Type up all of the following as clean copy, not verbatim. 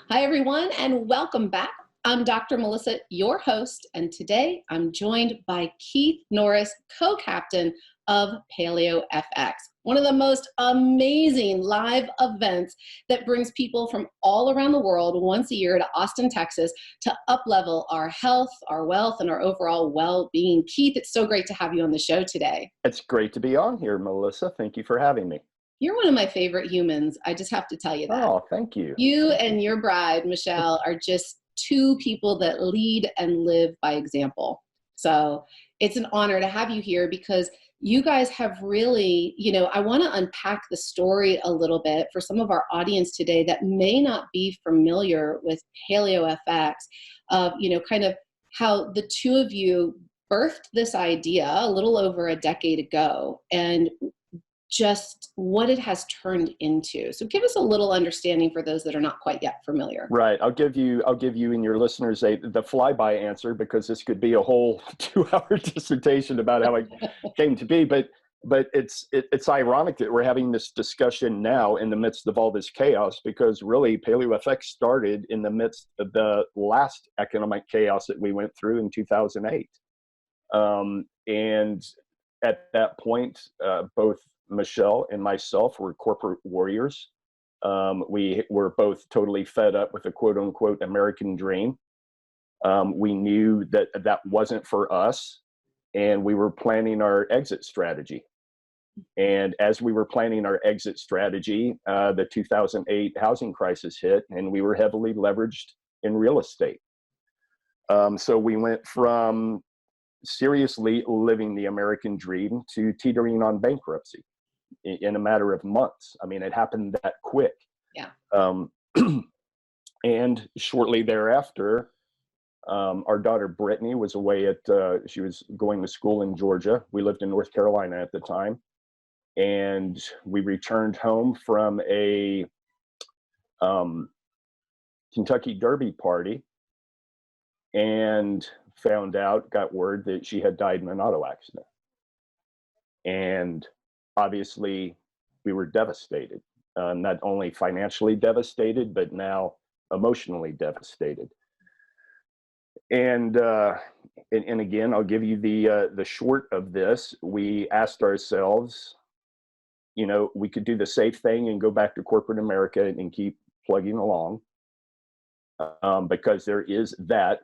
Hi, everyone, and welcome back. I'm Dr. Melissa, your host, and today I'm joined by Keith Norris, co-captain of PaleoFX, one of the most amazing live events that brings people from all around the world once a year to Austin, Texas, to up-level our health, our wealth, and our overall well-being. Keith, it's so great to have you on the show today. It's great to be on here, Melissa. Thank you for having me. You're one of my favorite humans. I just have to tell you that. Oh, thank you. You and your bride, Michelle, are just two people that lead and live by example. So it's an honor to have you here because you guys have really, I want to unpack the story a little bit for some of our audience today that may not be familiar with PaleoFX, of, kind of how the two of you birthed this idea a little over a decade ago and just what it has turned into. So give us a little understanding for those that are not quite yet familiar. Right. I'll give you and your listeners the flyby answer, because this could be a whole 2-hour dissertation about how it came to be. But it's ironic that we're having this discussion now in the midst of all this chaos, because really PaleoFX started in the midst of the last economic chaos that we went through in 2008. And at that point, both Michelle and myself were corporate warriors. We were both totally fed up with the quote unquote American dream. We knew that that wasn't for us, and we were planning our exit strategy. And as we were planning our exit strategy, the 2008 housing crisis hit, and we were heavily leveraged in real estate. So we went from seriously living the American dream to teetering on bankruptcy in a matter of months. I mean, it happened that quick. Yeah. And shortly thereafter, our daughter Brittany was away she was going to school in Georgia. We lived in North Carolina at the time. And we returned home from a Kentucky Derby party and got word that she had died in an auto accident. And obviously we were devastated, not only financially devastated, but now emotionally devastated. And again, I'll give you the short of this. We asked ourselves, we could do the safe thing and go back to corporate America and keep plugging along. Because there is that.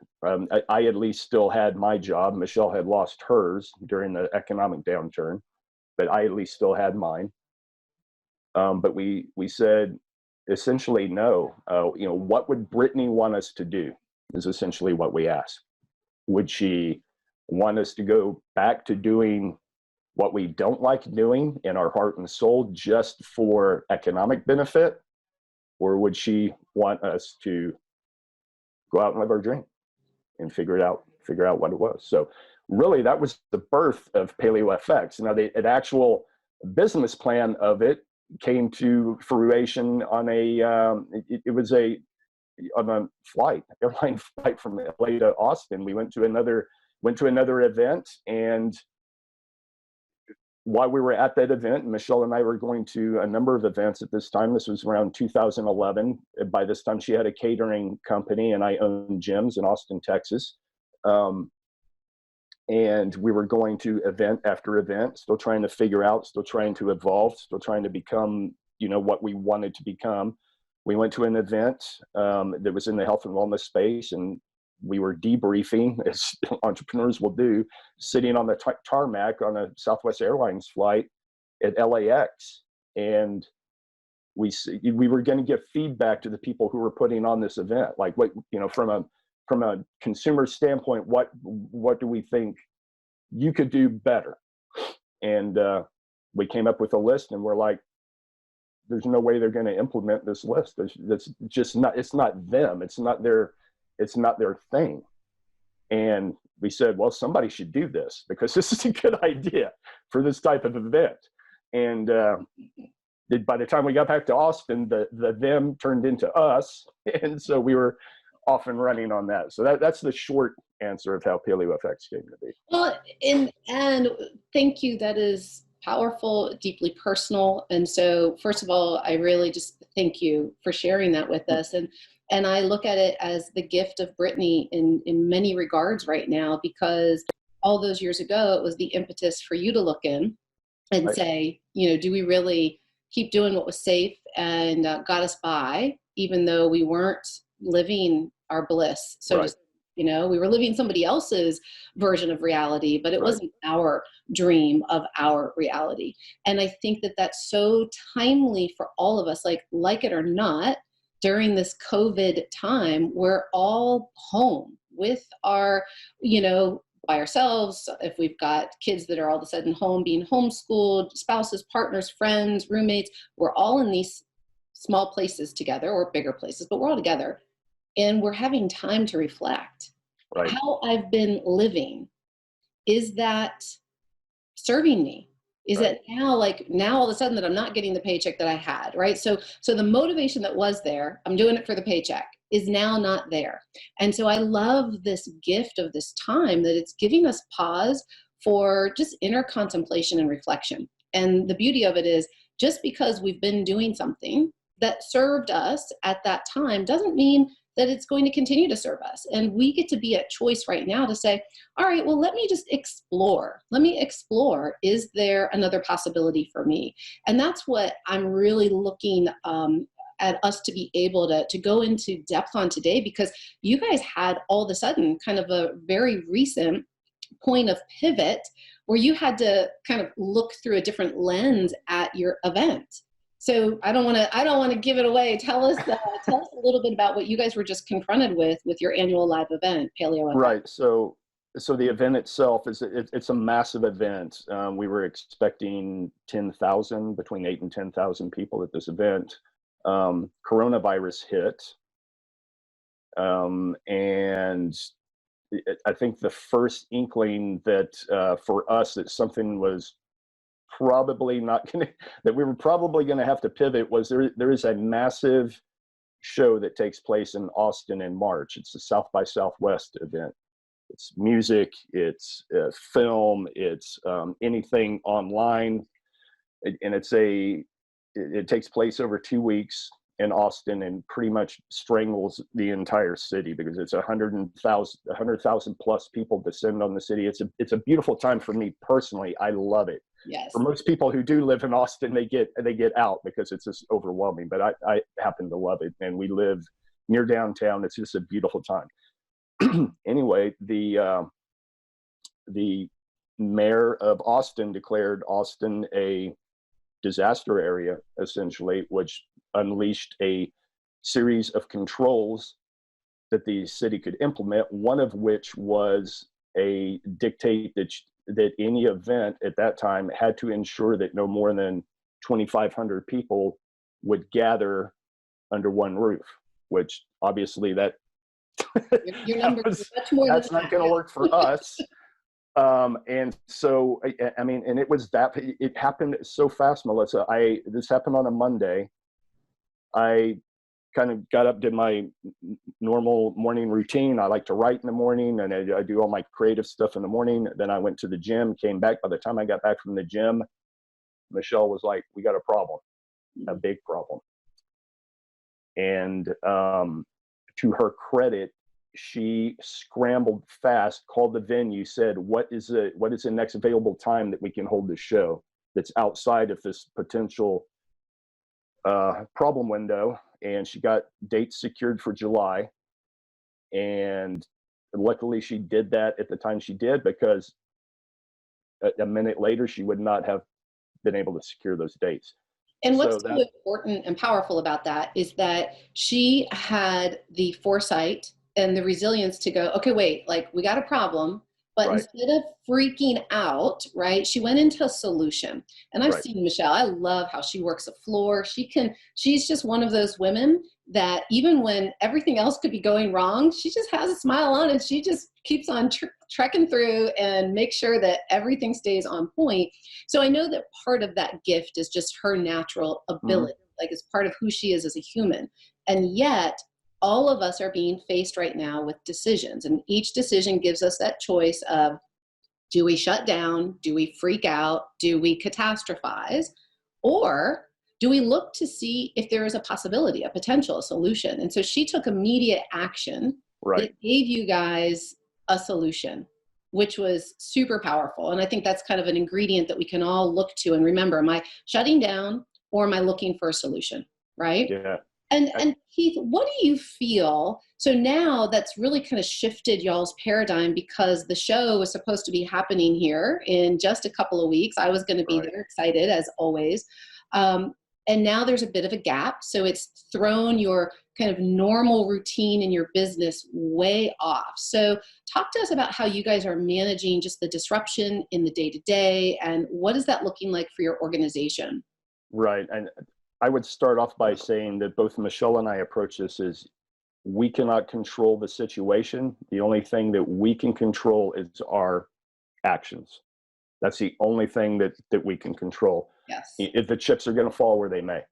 I at least still had my job. Michelle had lost hers during the economic downturn, but I at least still had mine. But we said essentially no. What would Brittany want us to do is essentially what we asked. Would she want us to go back to doing what we don't like doing in our heart and soul just for economic benefit? Or would she want us to go out and live our dream and figure out what it was? So really, that was the birth of PaleoFX. Now, the actual business plan of it came to fruition on on a airline flight from LA to Austin. We went to another event, and while we were at that event, Michelle and I were going to a number of events at this time. This was around 2011. By this time, she had a catering company, and I owned gyms in Austin, Texas. And we were going to event after event, still trying to figure out, still trying to evolve, still trying to become, what we wanted to become. We went to an event that was in the health and wellness space, and we were debriefing, as entrepreneurs will do, sitting on the tarmac on a Southwest Airlines flight at LAX. And we were going to give feedback to the people who were putting on this event. Like, what, from a consumer standpoint, what do we think you could do better? And we came up with a list, and we're like, there's no way they're going to implement this list. That's just not, it's not them. It's not their thing. And we said, well, somebody should do this, because this is a good idea for this type of event. And by the time we got back to Austin, the them turned into us. And so we were off and running on that. So that's the short answer of how PaleoFX came to be. Well, and thank you. That is powerful, deeply personal. And so, first of all, I really just thank you for sharing that with us. And I look at it as the gift of Brittany in many regards right now, because all those years ago, it was the impetus for you to look in and say, you know, do we really keep doing what was safe and got us by, even though we weren't living our bliss? So just, you know, we were living somebody else's version of reality, but it wasn't our dream of our reality. And I think that that's so timely for all of us, like it or not, during this COVID time, we're all home with our, you know, by ourselves. If we've got kids that are all of a sudden home being homeschooled, spouses, partners, friends, roommates, we're all in these small places together, or bigger places, but we're all together. And we're having time to reflect. How I've been living, is that serving me? Is it now, like now all of a sudden that I'm not getting the paycheck that I had, right? So the motivation that was there, I'm doing it for the paycheck, is now not there. And so I love this gift of this time, that it's giving us pause for just inner contemplation and reflection. And the beauty of it is, just because we've been doing something that served us at that time doesn't mean that it's going to continue to serve us. And we get to be at choice right now to say, all right, well, let me just explore. Let me explore, is there another possibility for me? And that's what I'm really looking at us to be able to go into depth on today, because you guys had all of a sudden kind of a very recent point of pivot where you had to kind of look through a different lens at your event. So I don't want to give it away. Tell us a little bit about what you guys were just confronted with your annual live event, PaleoFX. Right. So the event itself it's a massive event. We were expecting 10,000, between 8 and 10,000 people at this event. Coronavirus hit, and I think the first inkling that for us that something was probably not going to, that we were probably going to have to pivot, was there is a massive show that takes place in Austin in March. It's the South by Southwest event. It's music, it's film, it's anything online, and it takes place over 2 weeks in Austin, and pretty much strangles the entire city, because it's 100,000 plus people descend on the city. It's a beautiful time for me personally. I love it. Yes. For most people who do live in Austin, they get out because it's just overwhelming. But I happen to love it, and we live near downtown. It's just a beautiful time. Anyway, the mayor of Austin declared Austin a disaster area, essentially, which unleashed a series of controls that the city could implement, one of which was a dictate that any event at that time had to ensure that no more than 2,500 people would gather under one roof, which obviously that's not going to work for us. And so, I mean, and it happened so fast, Melissa. This happened on a Monday. I kind of got up, did my normal morning routine. I like to write in the morning, and I do all my creative stuff in the morning. Then I went to the gym, came back. By the time I got back from the gym, Michelle was like, "We got a problem, a big problem." And to her credit, she scrambled fast, called the venue, said, what is the next available time that we can hold this show that's outside of this potential problem window? And she got dates secured for July. And luckily she did that at the time she did, because a minute later she would not have been able to secure those dates. And what's so important and powerful about that is that she had the foresight and the resilience to go, okay, wait, like we got a problem, but instead of freaking out, right, she went into a solution. And I've seen Michelle, I love how she works a floor. She's just one of those women that even when everything else could be going wrong, she just has a smile on and she just keeps on trekking through and makes sure that everything stays on point. So I know that part of that gift is just her natural ability, like it's part of who she is as a human. And yet, all of us are being faced right now with decisions, and each decision gives us that choice of, Do we shut down? Do we freak out? Do we catastrophize? Or do we look to see if there is a possibility, a potential, a solution? And so she took immediate action that gave you guys a solution, which was super powerful. And I think that's kind of an ingredient that we can all look to and remember. Am I shutting down or am I looking for a solution, right? Yeah. And Keith, what do you feel? So now that's really kind of shifted y'all's paradigm, because the show was supposed to be happening here in just a couple of weeks. I was going to be there, excited as always. And now there's a bit of a gap. So it's thrown your kind of normal routine in your business way off. So talk to us about how you guys are managing just the disruption in the day-to-day, and what is that looking like for your organization? Right. And I would start off by saying that both Michelle and I approach this as, we cannot control the situation. The only thing that we can control is our actions. That's the only thing that we can control. Yes. If the chips are going to fall where they may,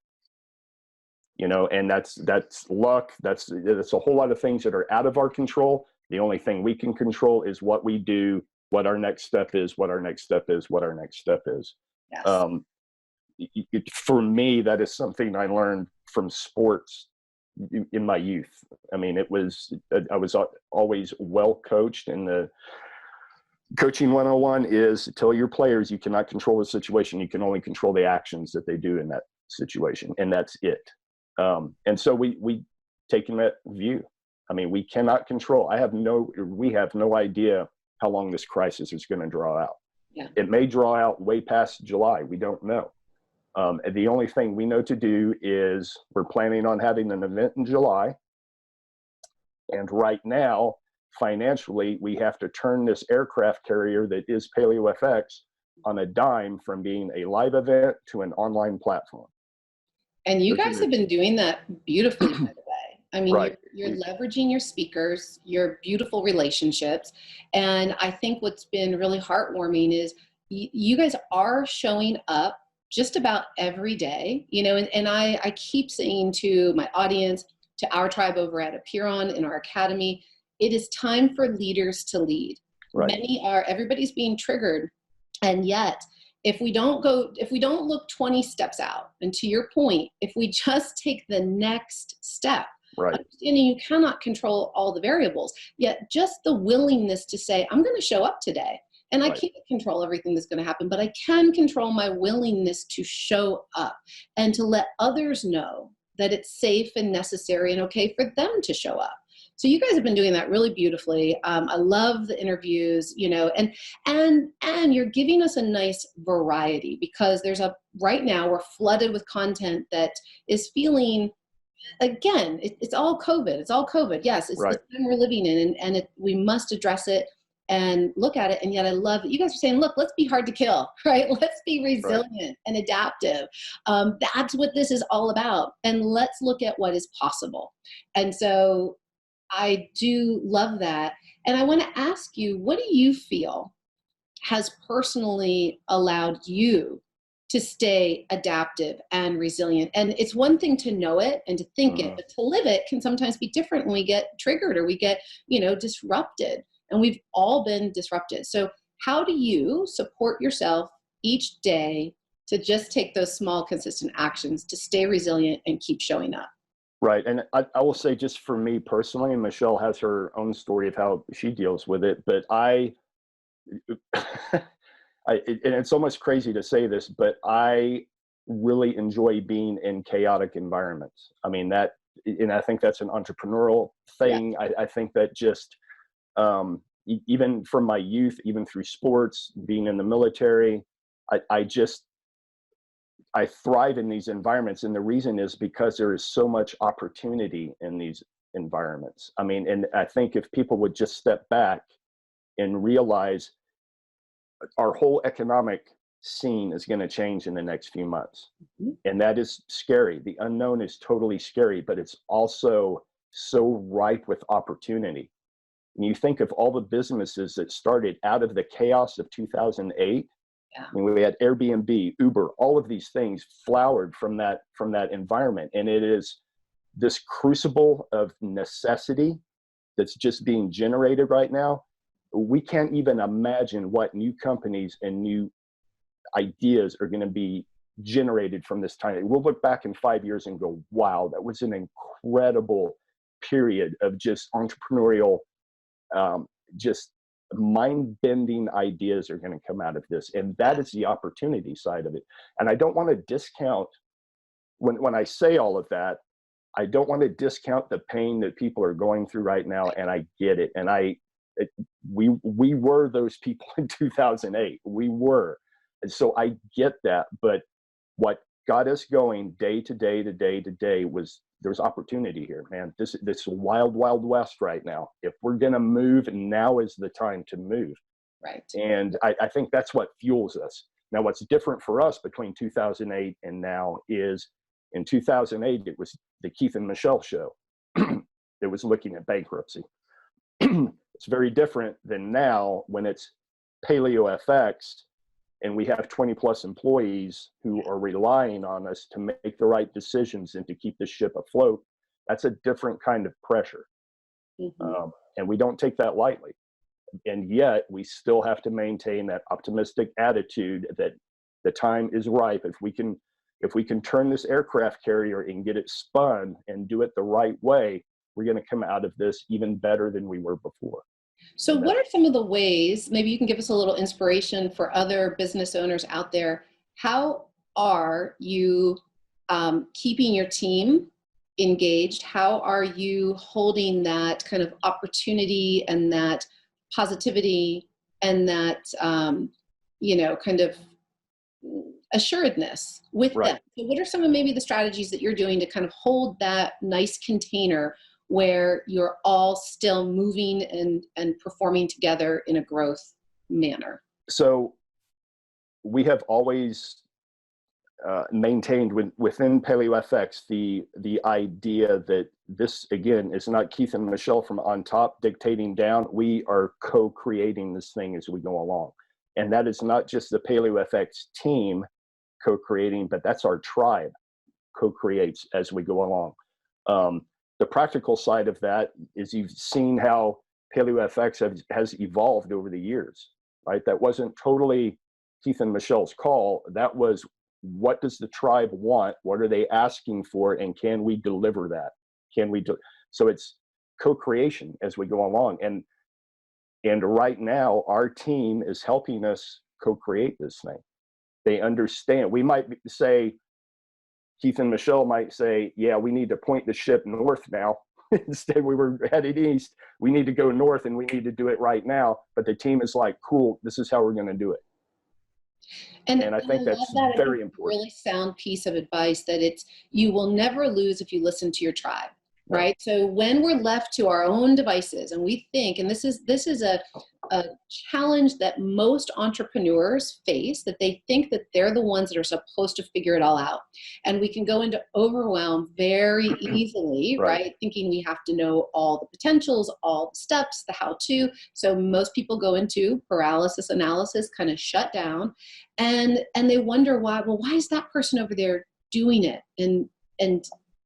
and that's luck. That's a whole lot of things that are out of our control. The only thing we can control is what we do, what our next step is, what our next step is, what our next step is. Yes. For me, that is something I learned from sports in my youth. I mean, I was always well coached, and the coaching 101 is, tell your players you cannot control the situation. You can only control the actions that they do in that situation. And that's it. And so we taken that view. I mean, we cannot control. We have no idea how long this crisis is going to draw out. Yeah. It may draw out way past July. We don't know. And the only thing we know to do is, we're planning on having an event in July. And right now, financially, we have to turn this aircraft carrier that is PaleoFX on a dime, from being a live event to an online platform. And you guys have been doing that beautifully, by the way. I mean, you're leveraging your speakers, your beautiful relationships. And I think what's been really heartwarming is you guys are showing up just about every day, and I keep saying to my audience, to our tribe over at Apeiron in our academy, it is time for leaders to lead. Everybody's being triggered. And yet, if we don't look 20 steps out, and to your point, if we just take the next step, understanding you cannot control all the variables, yet just the willingness to say, I'm going to show up today. And I can't control everything that's going to happen, but I can control my willingness to show up and to let others know that it's safe and necessary and okay for them to show up. So you guys have been doing that really beautifully. I love the interviews, and you're giving us a nice variety, because right now we're flooded with content that is feeling, again, it's all COVID. It's all COVID. Yes, it's the time we're living in, and we must address it and look at it. And yet I love that you guys are saying, look, let's be hard to kill, right? Let's be resilient and adaptive. That's what this is all about. And let's look at what is possible. And so I do love that. And I want to ask you, what do you feel has personally allowed you to stay adaptive and resilient? And it's one thing to know it and to think it, but to live it can sometimes be different when we get triggered or we get, disrupted. And we've all been disrupted. So how do you support yourself each day to just take those small, consistent actions to stay resilient and keep showing up? Right. And I will say, just for me personally, and Michelle has her own story of how she deals with it, but and it's almost crazy to say this, but I really enjoy being in chaotic environments. I mean, and I think that's an entrepreneurial thing. Yeah. I think that just, even from my youth, even through sports, being in the military, I thrive in these environments. And the reason is because there is so much opportunity in these environments. I mean, and I think if people would just step back and realize our whole economic scene is going to change in the next few months. And that is scary. The unknown is totally scary, but it's also so ripe with opportunity. And you think of all the businesses that started out of the chaos of 2008. Yeah. I mean, we had Airbnb, Uber, all of these things flowered from that environment. And it is this crucible of necessity that's just being generated right now. we can't even imagine what new companies and new ideas are going to be generated from this time. We'll look back in 5 years and go, wow, that was an incredible period of just entrepreneurial, just mind-bending ideas are going to come out of this. And that is the opportunity side of it. And I don't want to discount, when I say all of that, I don't want to discount the pain that people are going through right now. And I get it. And we were those people in 2008. We were. And so I get that. But what got us going day to day to day to day was there's opportunity here, man. This wild, wild west right now. If we're going to move, now is the time to move. Right. And I think that's what fuels us. Now, what's different for us between 2008 and now is in 2008, it was the Keith and Michelle show. It was looking at bankruptcy. It's very different than now when it's PaleoFX and we have 20 plus employees who are relying on us to make the right decisions and to keep the ship afloat. That's a different kind of pressure. Mm-hmm. And we don't take that lightly. And yet we still have to maintain that optimistic attitude that the time is ripe. If we can turn this aircraft carrier and get it spun and do it the right way, we're going to come out of this even better than we were before. So what are some of the ways, maybe you can give us a little inspiration for other business owners out there? How are you keeping your team engaged? How are you holding that kind of opportunity and that positivity and that, kind of assuredness with them? So what are some of maybe the strategies that you're doing to kind of hold that nice container where you're all still moving and performing together in a growth manner? So we have always maintained within PaleoFX the idea that this, again, is not Keith and Michelle from on top dictating down. We are co-creating this thing as we go along. And that is not just the PaleoFX team co-creating, but that's our tribe co-creates as we go along. The practical side of that is you've seen how PaleoFX has evolved over the years, right? That wasn't totally Keith and Michelle's call. That was, what does the tribe want? What are they asking for? And can we deliver that? So it's co-creation as we go along. And right now, our team is helping us co-create this thing. They understand. We might say, Keith and Michelle might say, yeah, we need to point the ship north now. Instead, we were headed east. We need to go north and we need to do it right now. But the team is like, cool, this is how we're going to do it. And I think that's very important. Really sound piece of advice that you will never lose if you listen to your tribe, right? So when we're left to our own devices and we think, and this is a challenge that most entrepreneurs face, that they think that they're the ones that are supposed to figure it all out. And we can go into overwhelm very easily, right? Thinking we have to know all the potentials, all the steps, the how-to. So most people go into paralysis analysis, kind of shut down, and they wonder why is that person over there doing it and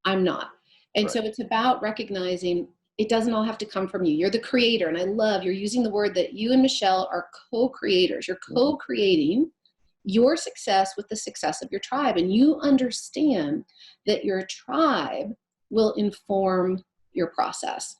I'm not? And so it's about recognizing it doesn't all have to come from you. You're the creator. And I love you're using the word that you and Michelle are co-creators. You're co-creating your success with the success of your tribe. And you understand that your tribe will inform your process.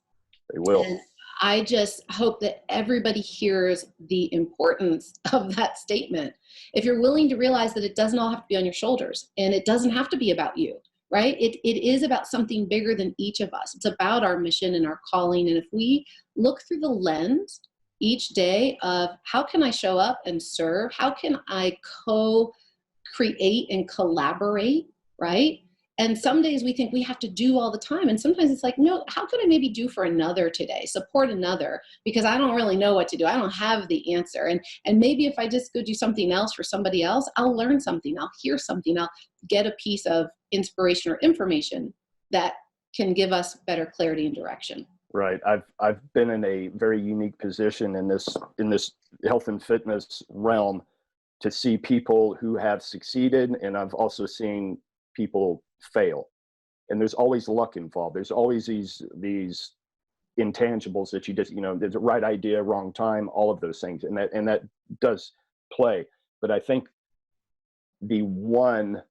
They will. And I just hope that everybody hears the importance of that statement. If you're willing to realize that it doesn't all have to be on your shoulders and it doesn't have to be about you. Right? It is about something bigger than each of us. It's about our mission and our calling. And if we look through the lens each day of how can I show up and serve? How can I co-create and collaborate? Right? And some days we think we have to do all the time. And sometimes it's like, no, how could I maybe do for another today? Support another, because I don't really know what to do. I don't have the answer. And maybe if I just go do something else for somebody else, I'll learn something. I'll hear something. I'll get a piece of inspiration or information that can give us better clarity and direction. Right. I've been in a very unique position in this health and fitness realm to see people who have succeeded. And I've also seen people fail, and there's always luck involved. There's always these intangibles that you just, there's a right idea, wrong time, all of those things. And that does play. But I think the one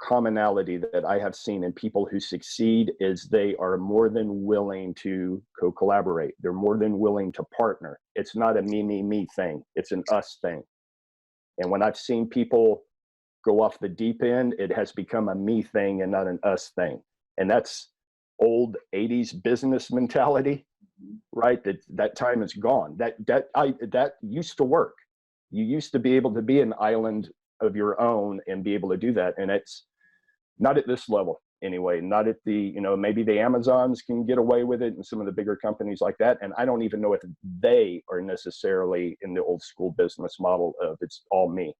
commonality that I have seen in people who succeed is they are more than willing to co-collaborate. They're more than willing to partner. It's not a me thing. It's an us thing. And when I've seen people go off the deep end, it has become a me thing and not an us thing. And that's old 80s business mentality, right? That time is gone. That used to work. You used to be able to be an island of your own and be able to do that. And it's not at this level anyway, not at the, maybe the Amazons can get away with it and some of the bigger companies like that. And I don't even know if they are necessarily in the old school business model of it's all me.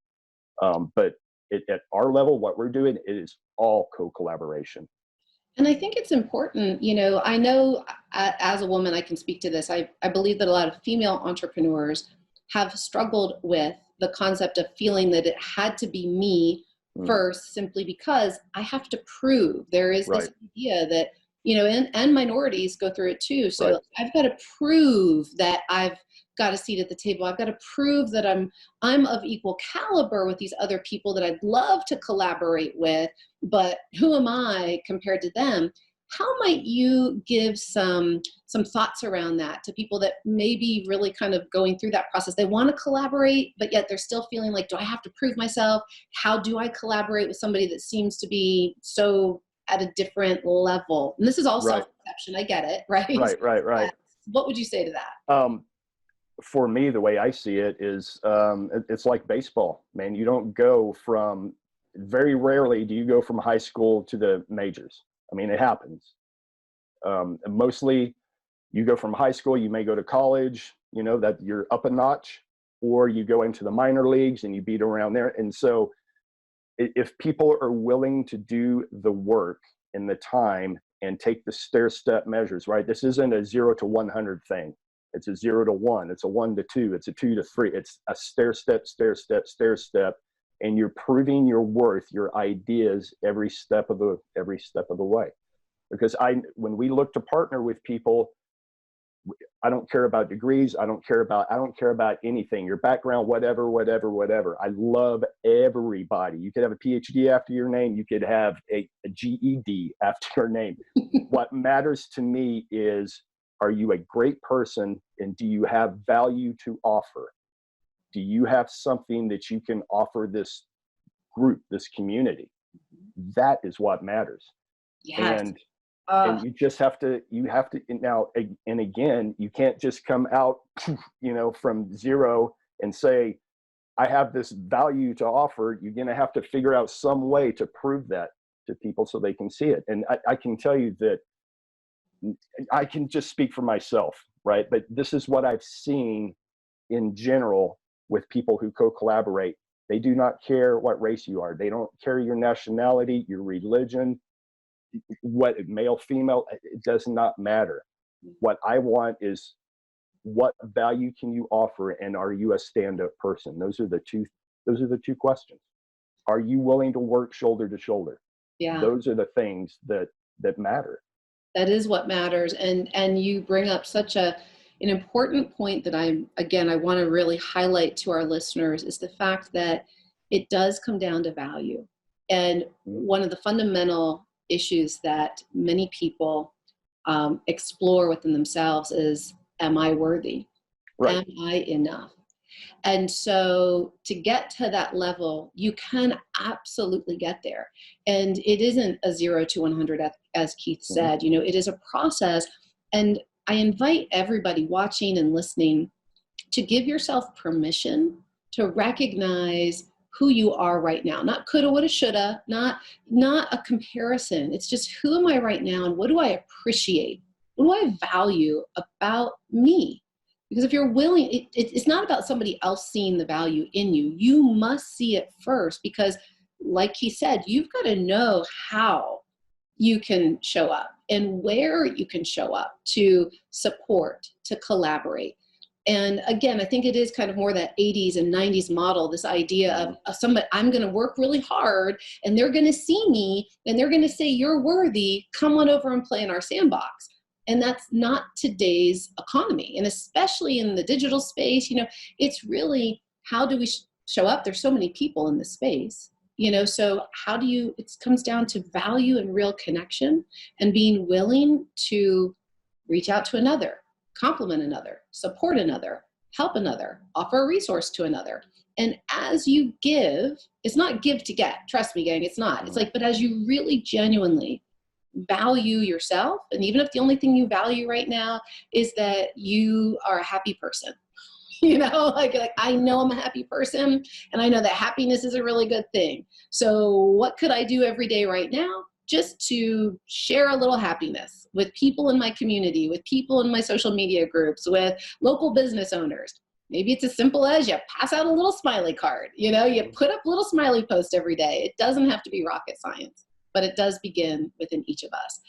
But at our level, what we're doing, it is all co-collaboration. And I think it's important, I know as a woman, I can speak to this. I believe that a lot of female entrepreneurs have struggled with the concept of feeling that it had to be me first, simply because I have to prove. There is this idea that, and minorities go through it too. So I've got to prove that I've got a seat at the table. I've got to prove that I'm of equal caliber with these other people that I'd love to collaborate with, but who am I compared to them? How might you give some thoughts around that to people that may be really kind of going through that process? They want to collaborate, but yet they're still feeling like, do I have to prove myself? How do I collaborate with somebody that seems to be so at a different level? And this is all self-perception. I get it, right? Right. What would you say to that? For me, the way I see it is, it's like baseball, man. You don't go from, very rarely do you go from high school to the majors. I mean, it happens. Mostly you go from high school, you may go to college, that you're up a notch, or you go into the minor leagues and you beat around there. And so if people are willing to do the work and the time and take the stair-step measures, right? This isn't a 0 to 100 thing. It's a 0 to 1. It's a 1 to 2. It's a 2 to 3. It's a stair-step, and you're proving your worth, your ideas every step of the way. Because when we look to partner with people, I don't care about degrees. I don't care about anything, your background, whatever. I love everybody. You could have a PhD after your name. You could have a GED after your name. What matters to me is, are you a great person, and do you have value to offer? Do you have something that you can offer this group, this community? That is what matters. Yes. And you just have to now, and again, you can't just come out, from zero and say, I have this value to offer. You're going to have to figure out some way to prove that to people so they can see it. And I can tell you that I can just speak for myself, right? But this is what I've seen in general with people who co-collaborate. They do not care what race you are. They don't care your nationality, your religion, what male, female, it does not matter. What I want is, what value can you offer, and are you a stand-up person? Those are the two questions. Are you willing to work shoulder to shoulder? Yeah. Those are the things that matter. That is what matters. And you bring up such an important point that I want to really highlight to our listeners, is the fact that it does come down to value. And one of the fundamental issues that many people explore within themselves is, am I worthy? Right. Am I enough? And so to get to that level, you can absolutely get there. And it isn't a 0 to 100, as Keith said. It is a process. And I invite everybody watching and listening to give yourself permission to recognize who you are right now. Not coulda, woulda, shoulda, not a comparison. It's just, who am I right now, and what do I appreciate? What do I value about me? Because if you're willing, it's not about somebody else seeing the value in you. You must see it first, because like he said, you've got to know how you can show up and where you can show up to support, to collaborate. And again, I think it is kind of more that 80s and 90s model, this idea of somebody, I'm going to work really hard and they're going to see me and they're going to say, you're worthy, come on over and play in our sandbox. And that's not today's economy. And especially in the digital space, it's really, how do we show up? There's so many people in this space, so it comes down to value and real connection and being willing to reach out to another, compliment another, support another, help another, offer a resource to another. And as you give, it's not give to get. Trust me, gang, it's not. It's like, but as you really genuinely value yourself, and even if the only thing you value right now is that you are a happy person, like I know I'm a happy person, and I know that happiness is a really good thing. So what could I do every day right now just to share a little happiness with people in my community, with people in my social media groups, with local business owners? Maybe it's as simple as you pass out a little smiley card, you put up a little smiley post every day. It doesn't have to be rocket science, but it does begin within each of us.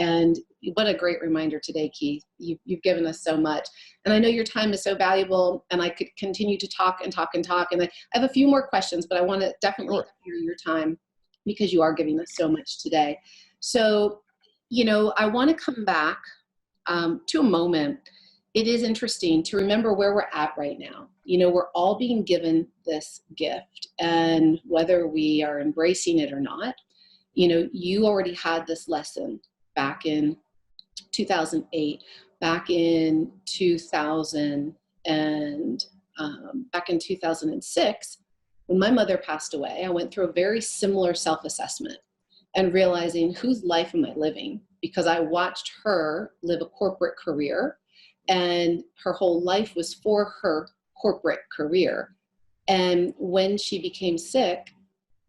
And what a great reminder today, Keith. You've given us so much. And I know your time is so valuable, and I could continue to talk and talk and talk. And I have a few more questions, but I want to definitely hear your time because you are giving us so much today. So, I want to come back to a moment. It is interesting to remember where we're at right now. We're all being given this gift, and whether we are embracing it or not, you already had this lesson back in 2008, back in 2000, and back in 2006, when my mother passed away. I went through a very similar self-assessment and realizing, whose life am I living? Because I watched her live a corporate career, and her whole life was for her corporate career. And when she became sick,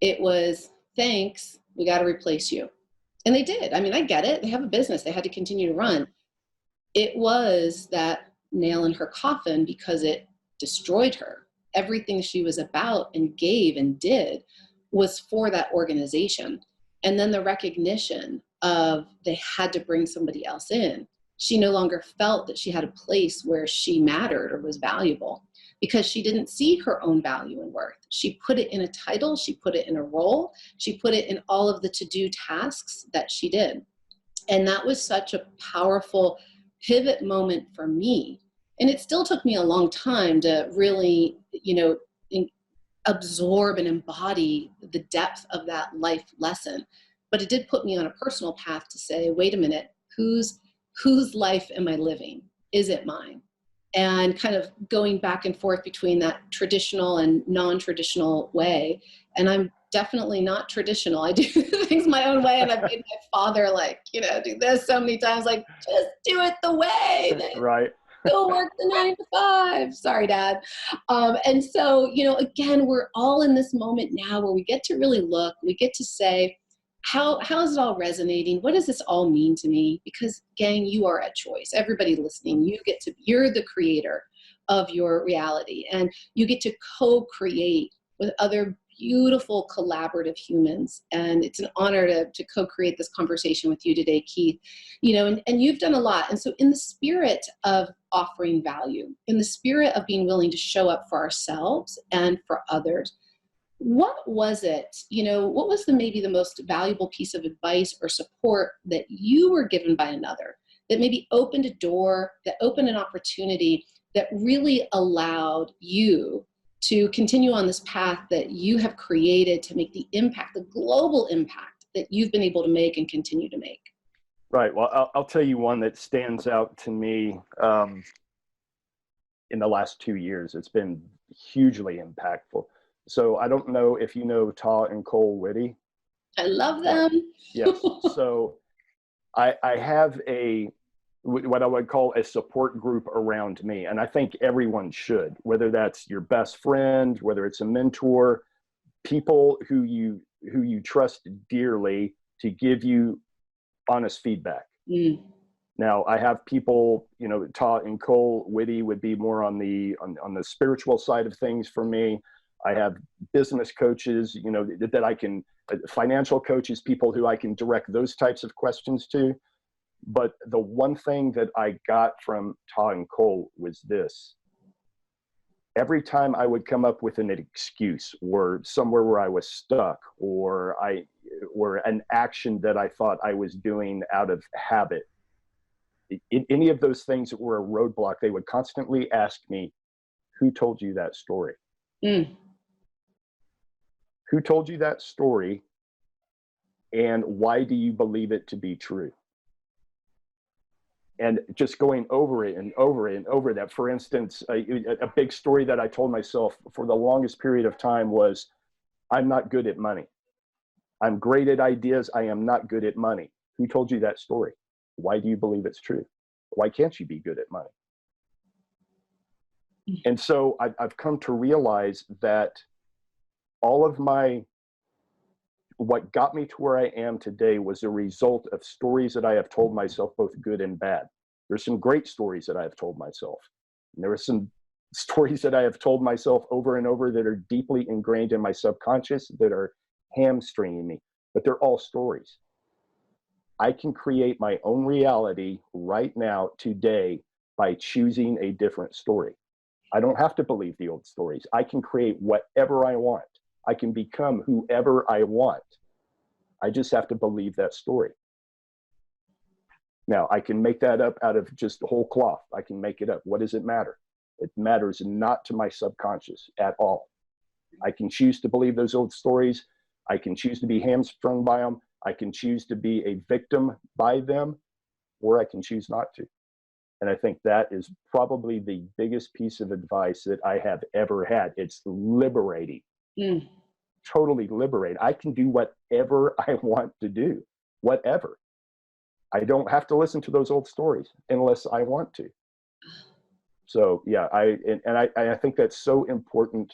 it was, thanks, we got to replace you. And they did. I mean, I get it. They have a business. They had to continue to run. It was that nail in her coffin because it destroyed her. Everything she was about and gave and did was for that organization. And then the recognition of they had to bring somebody else in. She no longer felt that she had a place where she mattered or was valuable because she didn't see her own value and worth. She put it in a title, she put it in a role, she put it in all of the to-do tasks that she did. And that was such a powerful pivot moment for me. And it still took me a long time to really, absorb and embody the depth of that life lesson. But it did put me on a personal path to say, wait a minute, whose life am I living? Is it mine? And kind of going back and forth between that traditional and non-traditional way. And I'm definitely not traditional. I do things my own way, and I've made my father do this so many times, just do it the way. Right. Go work the 9 to 5. Sorry, Dad. And so, again, we're all in this moment now where we get to really look, we get to say, how is it all resonating? What does this all mean to me? Because, gang, you are at choice. Everybody listening, you're the creator of your reality, and you get to co-create with other beautiful collaborative humans. And it's an honor to co-create this conversation with you today, Keith. And you've done a lot. And so in the spirit of offering value, in the spirit of being willing to show up for ourselves and for others, what was it, what was maybe the most valuable piece of advice or support that you were given by another that maybe opened a door, that opened an opportunity, that really allowed you to continue on this path that you have created to make the impact, the global impact that you've been able to make and continue to make? Right. Well, I'll tell you one that stands out to me in the last 2 years. It's been hugely impactful. So I don't know if you know Ta and Cole Whitty. I love them. Yes. So I have what I would call a support group around me. And I think everyone should, whether that's your best friend, whether it's a mentor, people who you trust dearly to give you honest feedback. Mm. Now I have people, Ta and Cole Whitty would be more on the spiritual side of things for me. I have business coaches, that I can, financial coaches, people who I can direct those types of questions to. But the one thing that I got from Ta and Cole was this. Every time I would come up with an excuse or somewhere where I was stuck or an action that I thought I was doing out of habit, any of those things that were a roadblock, they would constantly ask me, who told you that story? Mm. Who told you that story? And why do you believe it to be true? And just going over it and over it and over that. For instance, a big story that I told myself for the longest period of time was, I'm not good at money. I'm great at ideas. I am not good at money. Who told you that story? Why do you believe it's true? Why can't you be good at money? And so I've come to realize that all of what got me to where I am today was a result of stories that I have told myself, both good and bad. There's some great stories that I have told myself. And there are some stories that I have told myself over and over that are deeply ingrained in my subconscious, that are hamstringing me, but they're all stories. I can create my own reality right now, today, by choosing a different story. I don't have to believe the old stories. I can create whatever I want. I can become whoever I want. I just have to believe that story. Now, I can make that up out of just whole cloth. I can make it up. What does it matter? It matters not to my subconscious at all. I can choose to believe those old stories. I can choose to be hamstrung by them. I can choose to be a victim by them, or I can choose not to. And I think that is probably the biggest piece of advice that I have ever had. It's liberating. Mm. Totally liberating. I can do whatever I want to do, whatever. I don't have to listen to those old stories unless I want to. So yeah, I think that's so important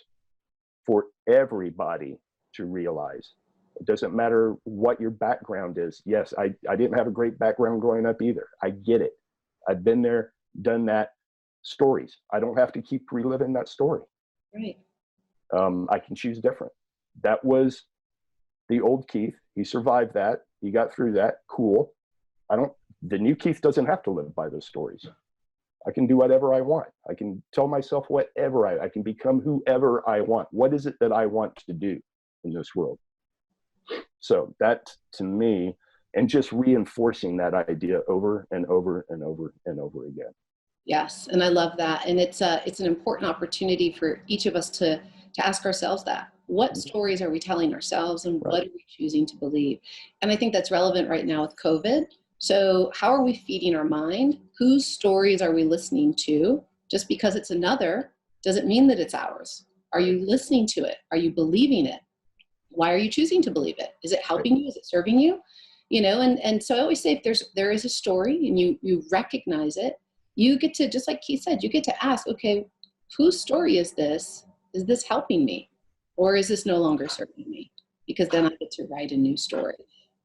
for everybody to realize. It doesn't matter what your background is. Yes, I didn't have a great background growing up either. I get it. I've been there, done that. Stories. I don't have to keep reliving that story. Right. I can choose different. That was the old Keith. He survived that. He got through that. Cool. The new Keith doesn't have to live by those stories. I can do whatever I want. I can tell myself whatever I can become whoever I want. What is it that I want to do in this world? So that, to me, and just reinforcing that idea over and over and over and over again. Yes, and I love that. And it's an important opportunity for each of us to ask ourselves that. What stories are we telling ourselves, and what are we choosing to believe? And I think that's relevant right now with COVID. So how are we feeding our mind? Whose stories are we listening to? Just because it's another doesn't mean that it's ours. Are you listening to it? Are you believing it? Why are you choosing to believe it? Is it helping you? Is it serving you? You know, and so I always say, if there is a story and you recognize it, you get to, just like Keith said, you get to ask, okay, whose story is this? Is this helping me? Or is this no longer serving me? Because then I get to write a new story.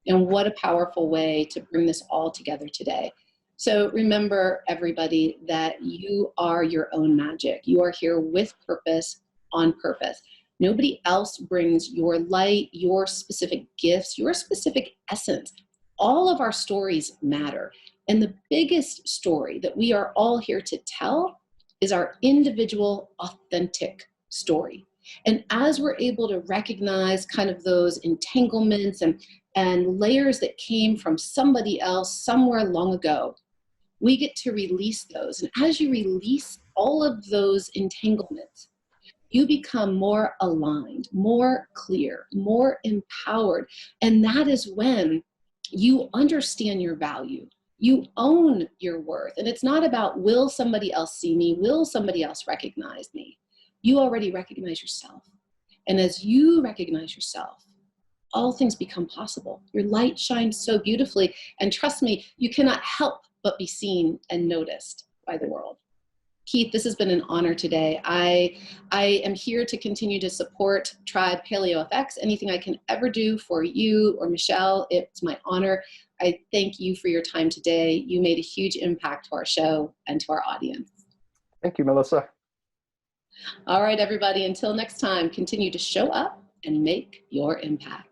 And what a powerful way to bring this all together today. So remember, everybody, that you are your own magic. You are here with purpose, on purpose. Nobody else brings your light, your specific gifts, your specific essence. All of our stories matter. And the biggest story that we are all here to tell is our individual, authentic story. And as we're able to recognize kind of those entanglements and layers that came from somebody else somewhere long ago, we get to release those. And as you release all of those entanglements, you become more aligned, more clear, more empowered. And that is when you understand your value. You own your worth. And it's not about, will somebody else see me? Will somebody else recognize me? You already recognize yourself. And as you recognize yourself, all things become possible. Your light shines so beautifully. And trust me, you cannot help but be seen and noticed by the world. Keith, this has been an honor today. I am here to continue to support Tribe PaleoFX. Anything I can ever do for you or Michelle, it's my honor. I thank you for your time today. You made a huge impact to our show and to our audience. Thank you, Melissa. All right, everybody, until next time, continue to show up and make your impact.